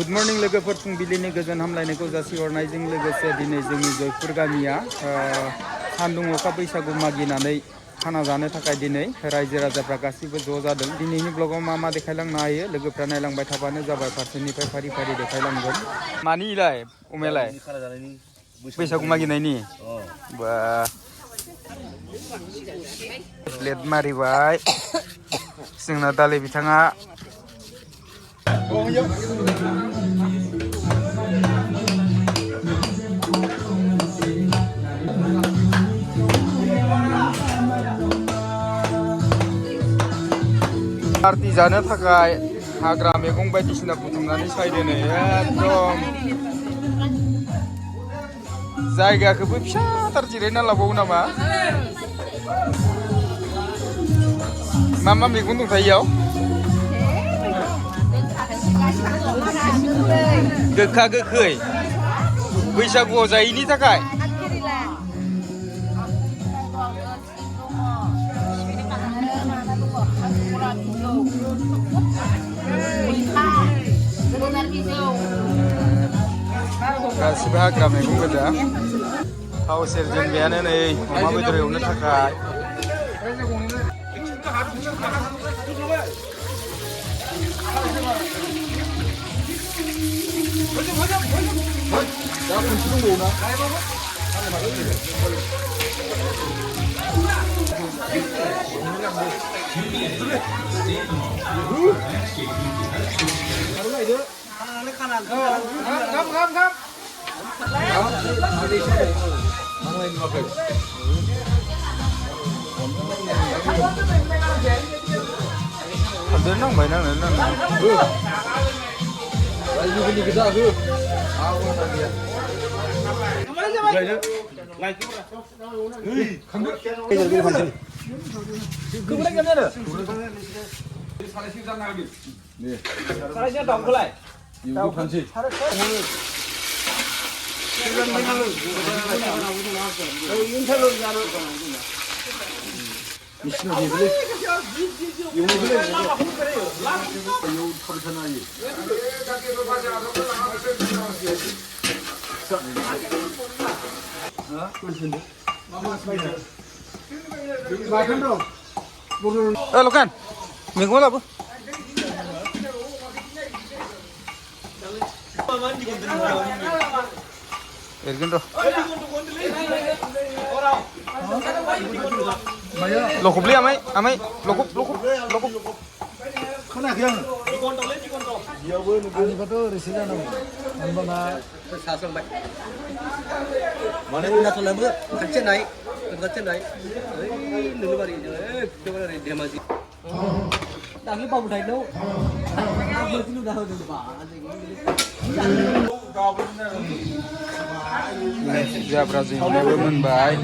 Good morning लोगोफोर फुंबिलिनि गोजोन हामलायनायखौ जासिहरनायजों लोगोसे दिनै जोंनि जयपुर गामिया सान्दुं अखा बैसागु मागिनानै खाना जानो थाखाय दिनै रायजो राजाफ्रा गासिबो ज' जादों। दिनैनि ब्लगाव मा मा देखायलांनो हायो लोगोफ्रा नायलांबाय थाबानो जाबाय। फारसेनिफ्राय फारि फारि देखायलांगोन। मानि इलाय अमेलाय बैसागु मागिनायनि बा प्लेट मारिबाय जोंना दाले बिथाङा पार्टी जानो थाखाय हाग्रा मैगं बायदिसिना बुथुमनानै सायदों नै एकदम जायगाखौबो फिसाथार जिरायना लाबावो नामा मा मा मैगं दंथायो इयाव गोखा गोखै बैसागुआव जायैनि थाखाय गासिबो हाग्रा मैगं गोजा थाव सेरजेनबायानो नै अमा बेदर एवनो थाखाय Ada nang bay nang nang. Lagi beli kita aku. Awak tak dia. Kemana sih bay? Lagi berapa? Kambing. Kerja kemana? Kemana kemana? Salah sih jangan lagi. Nih. Salah sih dong kulai. Ibu kanci. 미친놈 얘들이 용들이 요 터르잖아요. Lokan, minggu apa? Ergen tuh. Lokup li amai lokup. Kena yang. Dia pun ini betul risiko nang. Mana sasang baik. Mana nak lembu kecil naik. Nulu bari coba dia masih. Tapi bau dah dulu. Aku dulu dah dulu pak. Ya Brazil never menbai.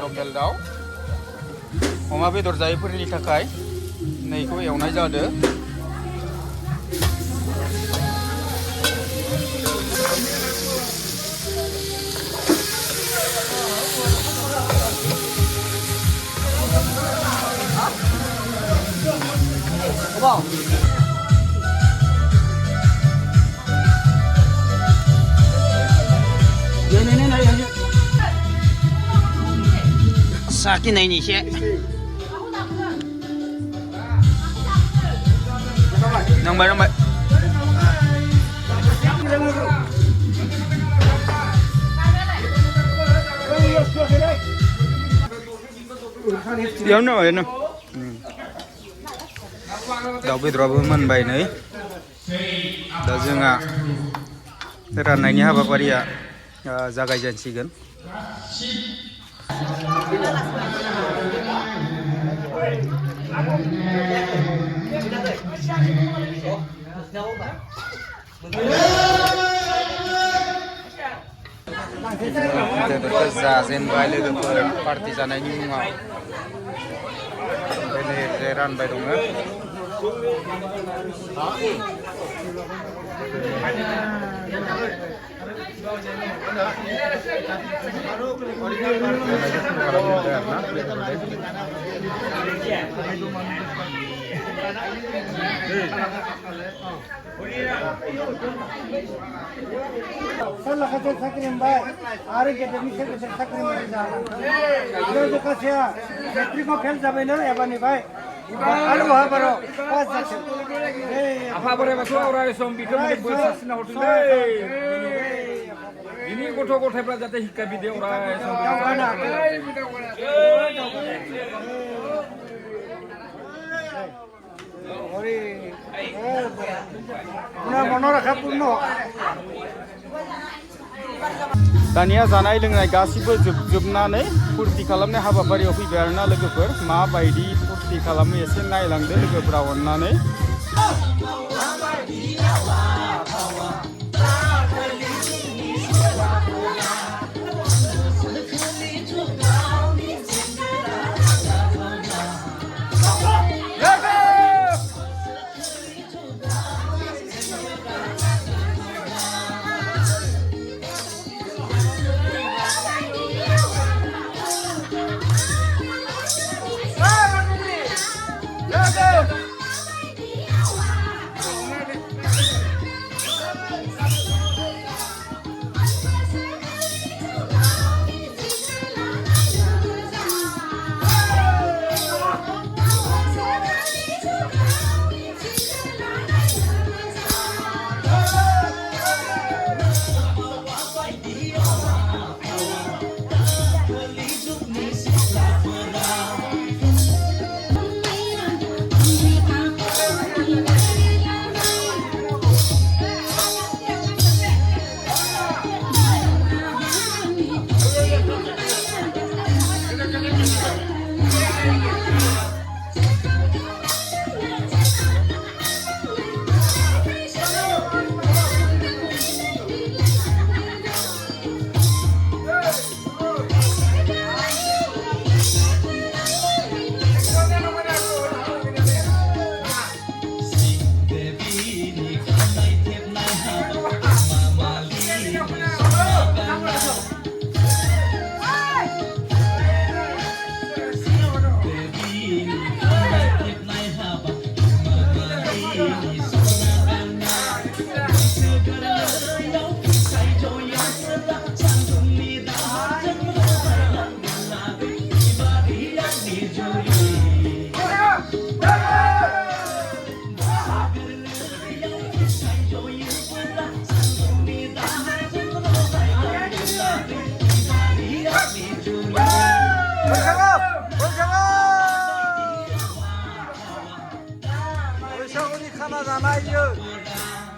Lokel daw अमा बेदर जायैफोरनि थाखाय नैखौ एवनाय जादों Sakit ini sih. Nang bay. बेयावनो ओरैनो दाउ बेदराबो मोनबाय नै दा जोंहा राननायनि हाबाफारिया जागायजेनसिगोन बेदरखौ जाजेनबाय लोगोफोर पार्टि जानायनि मुङाव ओमफ्राय रानबाय दङ Salah kata sakrim bay, hari kita ni kita sakrim bay jalan. Kalau tu kasih, metri ko fail jabai na ya bani bay. Alu ha baro, pas jalan. Apa boleh masuk orang yang sombi tu boleh buat sasina hotel. Ini kotor-kotor pelajar teh hikah video orang yang sombi. दानिया जानाय लोंनाय गासिबो जोबनानै फुर्ति खालामनाय हाबाफारियाव फैबाय आरोना लोगोफोर माबायदि फुर्ति खालामो एसे नायलांदो लोगोफोरा अननानै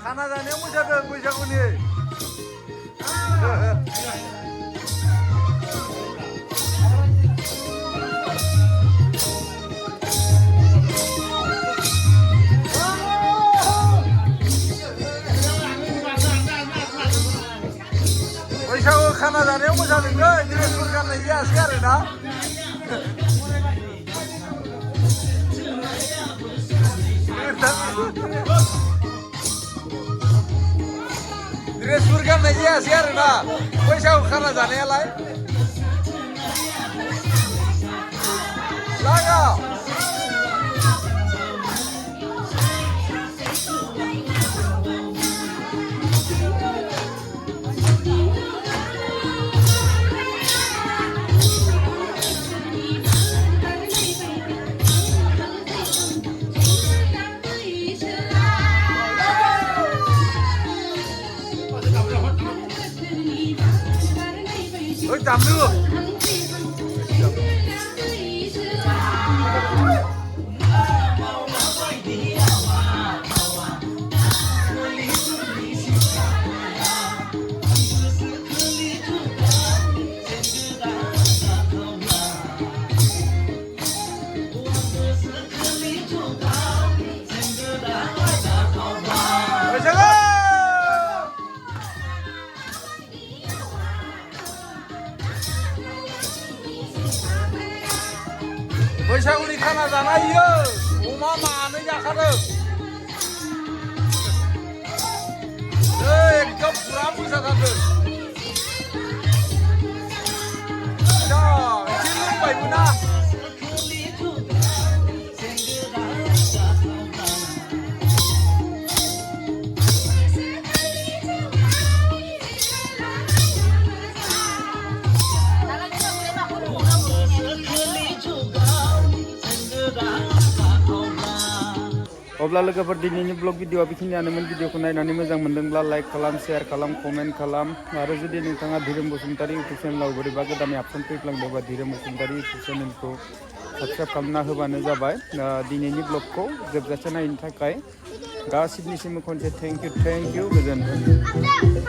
खाना जानायाव मोसादों बैसागुनि बैसागु खाना जानायाव मोसादों ड्रेसफोर गाननाय जायासै आरोना ड्रेसफोर गाननाय जायासै आरोना बैसागु खाना जानायालाय लागा बानलु बैसागुनि खाना जानाय इयो अमा मानै जाखादों एकदम फुरा मोसाथारदों एसे लोंबायबो ना अब्ला लोगोफोर दिनैनि ब्लग भिडिअआ बेखिनियानोमोन भिडिअखौ नायनानै मोजां मोनदोंब्ला लाइक खालाम शेयार खालाम कमेन्ट खालाम आरो जुदि नोंथाङा धीरोम बसुमतारी इउटुब चेनेलाव बोरैबा गोदानै अपसन फैफ्लांदोंबा धीरोम बसुमतारी इउटुब चेनेलखौ साबस्क्राइब खालामना होबानो जाबाय दिनैनि ब्लगखौ जोबजासे नायनो थाखाय गासिबनिसिम खनसे थेंक इउ गोजोन्थों